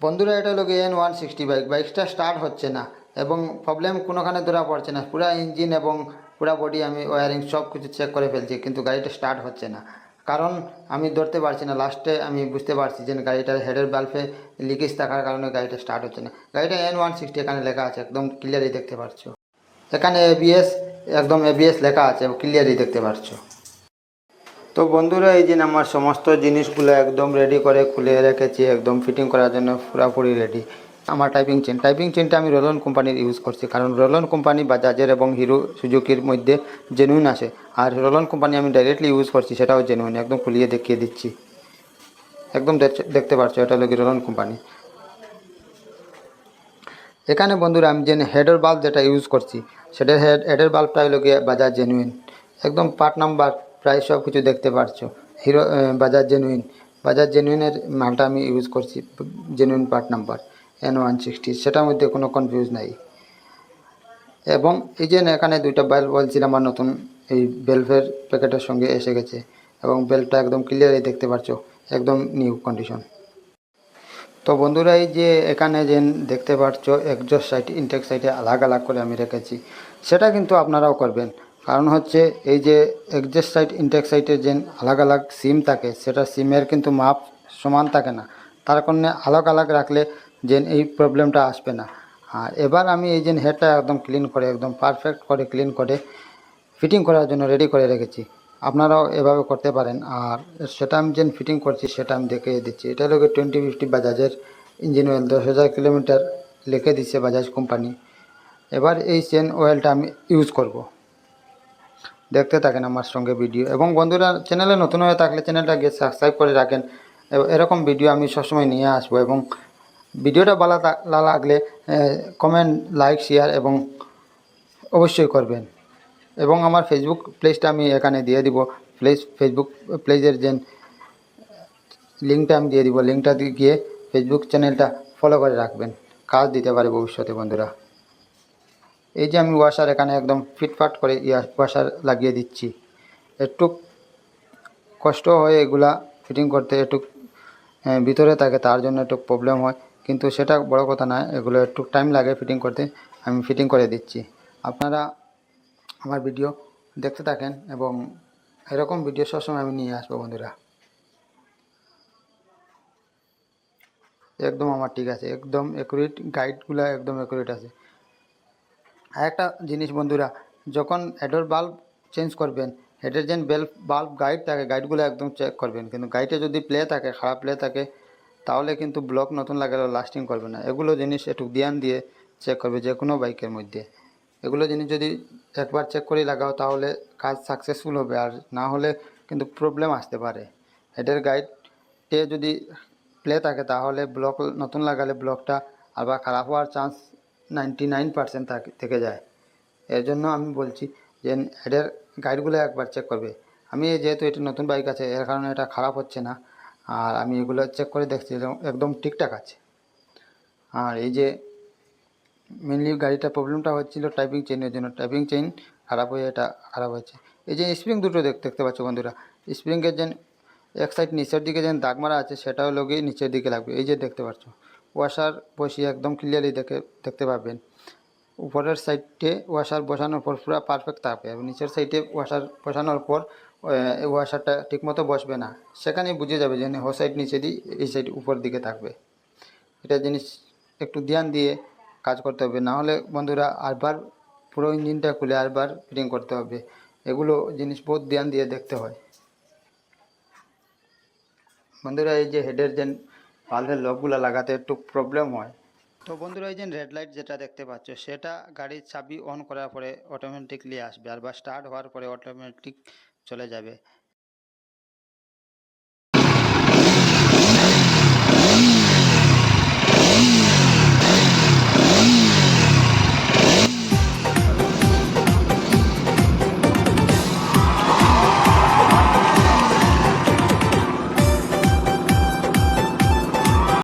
বন্ধুরা, এটা হলো N160 বাইক। বাইকটা স্টার্ট হচ্ছে না এবং প্রবলেম কোনোখানে ধরা পড়ছে না। পুরা ইঞ্জিন এবং পুরা বডি আমি ওয়ারিং সব কিছু চেক করে ফেলছি, কিন্তু গাড়িটা স্টার্ট হচ্ছে না। কারণ আমি ধরতে পারছি না। লাস্টে আমি বুঝতে পারছি যে গাড়িটার হেডের বাল্বে লিকেজ থাকার কারণে গাড়িটা স্টার্ট হচ্ছে না। গাড়িটা N160 এখানে লেখা আছে, একদম ক্লিয়ারই দেখতে পাচ্ছ। এখানে ABS, একদম ABS লেখা আছে, ক্লিয়ারই দেখতে পাচ্ছ। তো বন্ধুরা, এই যে আমার সমস্ত জিনিসগুলো একদম রেডি করে খুলে রেখেছি, একদম ফিটিং করার জন্য পুরোপুরি রেডি। আমার টাইপিং চেনটা আমি রোলন কোম্পানির ইউজ করছি, কারণ রোলন কোম্পানি বাজাজের এবং হিরো সুজুকির মধ্যে জেনুইন আসে। আর রোলন কোম্পানি আমি ডাইরেক্টলি ইউজ করছি, সেটাও জেনুইন। একদম খুলিয়ে দেখিয়ে দিচ্ছি, একদম দেখতে পাচ্ছ, এটা হলো রোলন কোম্পানি। এখানে বন্ধুরা আমি যে হেডের বাল্ব যেটা ইউজ করছি, সেটার হেডের বাল্বটা হলো গিয়ে বাজাজ জেনুইন। একদম পার্ট নাম্বার প্রায় সব কিছু দেখতে পাচ্ছো। হিরো বাজাজ জেনুইনের মালটা আমি ইউজ করছি, জেনুইন পার্ট নাম্বার N160, সেটার মধ্যে কোনো কনফিউজ নাই। এবং এই যে এখানে দুইটা বাল্ব বলছিলাম আমার নতুন, এই বেলভের প্যাকেটের সঙ্গে এসে গেছে এবং বেলটা একদম ক্লিয়ারই দেখতে পাচ্ছ, একদম নিউ কন্ডিশন। তো বন্ধুরা, এই যে এখানে যে দেখতে পাচ্ছ এক্সজস্ট সাইড ইনটেক সাইডে আলাদা করে আমি রেখেছি, সেটা কিন্তু আপনারাও করবেন। কারণ হচ্ছে এই যে এক্সজস্ট সাইড ইনটেক সাইডে যে আলাদা সিম থাকে, সেটা সিমের কিন্তু মাপ সমান থাকে না। তার কারণে আলাদা রাখলে যে এই প্রবলেমটা আসবে না। আর এবার আমি এই যে হেডটা একদম ক্লিন করে, একদম পারফেক্ট করে ক্লিন করে ফিটিং করার জন্য রেডি করে রেখেছি। আপনারাও এভাবে করতে পারেন। আর সেটা আমি যে ফিটিং করছি সেটা আমি দেখিয়ে দিচ্ছি। এটা হলো 2050 বাজাজের ইঞ্জিন অয়েল, 10,000 কিলোমিটার লিখে দিচ্ছে বাজাজ কোম্পানি। এবার এই চেন অয়েলটা আমি ইউজ করব। দেখতে থাকেন আমার সঙ্গে ভিডিও। এবং বন্ধুরা, চ্যানেলে নতুন হয়ে থাকলে চ্যানেলটা গিয়ে সাবস্ক্রাইব করে রাখেন। এরকম ভিডিও আমি সবসময় নিয়ে আসবো। এবং ভিডিওটা ভালো লাগলে কমেন্ট, লাইক, শেয়ার এবং অবশ্যই করবেন। এবং আমার ফেসবুক পেজটা আমি এখানে দিয়ে দিব। ফেসবুক পেজের যে লিঙ্কটা আমি দিয়ে দিব, লিঙ্কটা দিয়ে গিয়ে ফেসবুক চ্যানেলটা ফলো করে রাখবেন, কাজ দিতে পারে ভবিষ্যতে বন্ধুরা। এই যে আমি ওয়াশার এখানে একদম ফিটফাট করে ওয়াশার লাগিয়ে দিচ্ছি। একটু কষ্ট হয় এগুলা ফিটিং করতে, একটু ভিতরে থাকে, তার জন্য একটু প্রবলেম হয়, কিন্তু সেটা বড় কথা নয়। এগুলো একটু টাইম লাগে ফিটিং করতে, আমি ফিটিং করে দিচ্ছি। আপনারা আমার ভিডিও দেখতে থাকেন এবং এরকম ভিডিও সবসময় আমি নিয়ে আসবো বন্ধুরা। একদম আমার ঠিক আছে, একদম অ্যাকুরেট, গাইডগুলো একদম অ্যাকুরেট আছে। আর একটা জিনিস বন্ধুরা, যখন হেডের বাল্ব চেঞ্জ করবেন, হেডের যে বাল্ব গাইড থাকে, গাইডগুলো একদম চেক করবেন। কিন্তু গাইডে যদি প্লে থাকে, খারাপ প্লে থাকে, তাহলে কিন্তু ব্লক নতুন লাগালেও লাস্টিং করবে না। এগুলো জিনিস একটু ধ্যান দিয়ে চেক করবে যে কোনো বাইকের মধ্যে। এগুলো জিনিস যদি একবার চেক করে লাগাও, তাহলে কাজ সাকসেসফুল হবে। আর না হলে কিন্তু প্রবলেম আসতে পারে। হেডের গাইডে যদি প্লে থাকে, তাহলে ব্লক নতুন লাগালে ব্লকটা আবার খারাপ হওয়ার চান্স 99% থেকে যায়। এর জন্য আমি বলছি যে হেডের গাইডগুলো একবার চেক করবে। আমি যেহেতু এটা নতুন বাইক আছে, এর কারণে এটা খারাপ হচ্ছে না। আর আমি এগুলো চেক করে দেখছি, একদম ঠিকঠাক আছে। আর এই যে মেনলি গাড়িটা প্রবলেমটা হচ্ছিল টাইপিং চেইনের জন্য, টাইপিং চেইন খারাপ হয়ে এটা খারাপ হয়েছে। এই যে স্প্রিং দুটো দেখতে পাচ্ছ বন্ধুরা, স্প্রিংয়ের যে এক সাইড নিচের দিকে যে দাগ মারা আছে, সেটাও লগিয়ে নিচের দিকে লাগবে। এই যে দেখতে পাচ্ছ, ওয়াশার বসিয়ে একদম ক্লিয়ারলি দেখতে পাবেন। উপরের সাইডে ওয়াশার বসানোর পর পুরো পারফেক্ট থাকবে, এবং নিচের সাইডে ওয়াশার বসানোর পর ওয়াশারটা ঠিকমতো বসবে না। সেখানে বুঝে যাবে যে ও সাইড নিচে দিয়ে, এই সাইড উপর দিকে থাকবে। এটা জিনিস একটু ধ্যান দিয়ে কাজ করতে হবে, না হলে বন্ধুরা আরবার পুরো ইঞ্জিনটা খুলে আরবার ফিটিং করতে হবে। এগুলো জিনিস বহুত ধ্যান দিয়ে দেখতে হয় বন্ধুরা। এই যে হেডের যে ভালভের লকগুলো লাগাতে একটু প্রবলেম হয়। তো বন্ধুরা, এই যে রেড লাইট যেটা দেখতে পাচ্ছ, সেটা গাড়ির চাবি অন করার পরে অটোমেটিকলি আসবে, আর বা স্টার্ট হওয়ার পরে অটোমেটিক চলে যাবে।